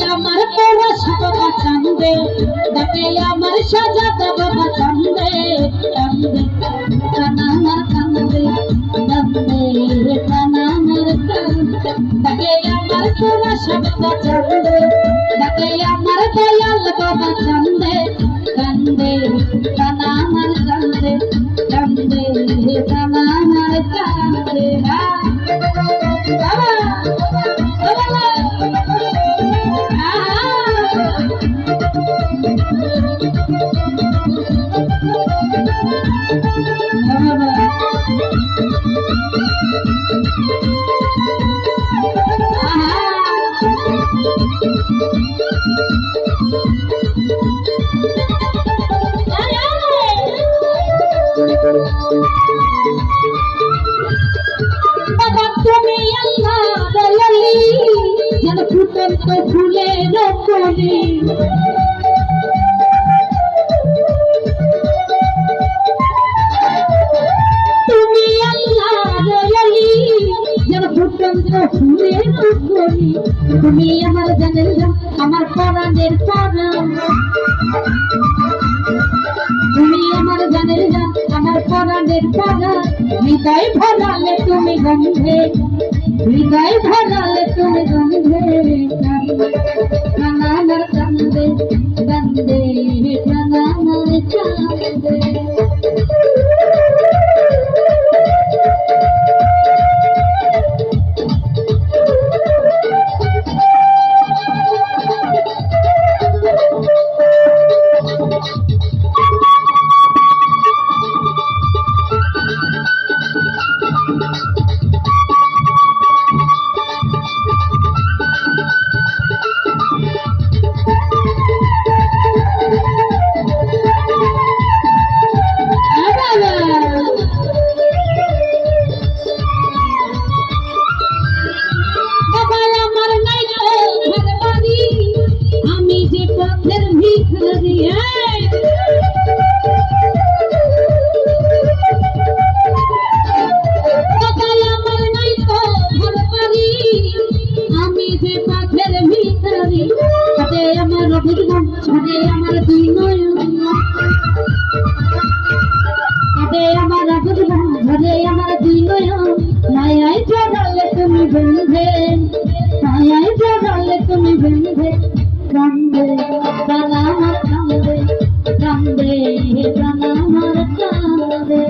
আমার তোরা সবা কান্দে ডাকে আমার সাজাদা বাবা কান্দে কান্দে প্রাণ আমার কান্দে কান্দে প্রাণ আমার কান্দে ডাকে আমার তোরা সবা কান্দে ডাকে আমার দয়াল বাবা কান্দে কান্দে প্রাণ আমার কান্দে কান্দে প্রাণ আমার কান্দে বাবা বাবা তুমি আল্লাহ দয়ালি যেন ফুটন্ত ফুলের কলি তুমি আল্লাহ দয়ালি যেন ফুটন্ত ফুলের কলি তুমি আমার জানের জান আমার পরাণের পরাণ তুমি আমার জানের জান আমার পরাণের পরাণ হৃদয় ভরালে তুমি গন্ধে হৃদয় ভরালে তুমি গন্ধে প্রাণ আমার কান্দে কান্দে প্রাণ আমার কান্দে মায়ায় জড়ালে তুমি বন্ধে মায়ায় জড়ালে তুমি বন্ধে কান্দে প্রাণ আমার কান্দে কান্দে প্রাণ আমার কান্দে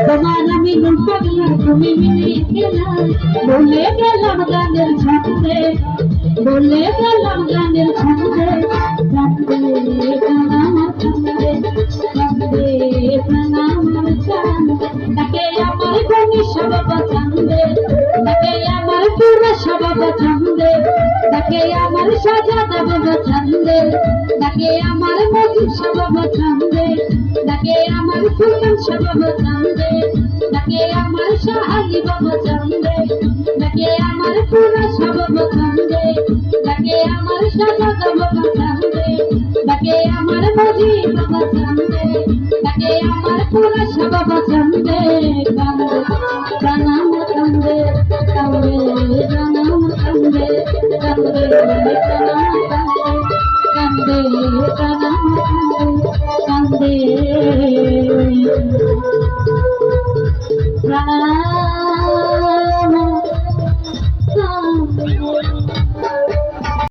তোমার আমি পাগলা তুমি মিলে গেলাম বলে গেলাম গানের ছন্দে বলে গেলাম গানের ছন্দে কান্দে প্রাণ আমার কান্দে কান্দে প্রাণ আমার কান্দে তাকে আমার গনি সব পছন্দে তাকে আমার পুরো সব পছন্দে তাকে আমার সাজাদা বাবা ছন্দে তাকে আমার মজিদ সব পছন্দে তাকে আমার সুলতান সব পছন্দে তাকে আমার শাহালি বাবা ছন্দে তাকে আমার পুরো সব পছন্দে তাকে আমার সাজাদা বাবা ছন্দে তাকে আমার মজিদ বাবা ছন্দে তাকে আমার পুরো সব পছন্দে কান্দে প্রাণ আমার কান্দে কান্দে প্রাণ আমার কান্দে কান্দে প্রাণ আমার কান্দে কান্দে প্রাণ আমার কান্দে কান্দে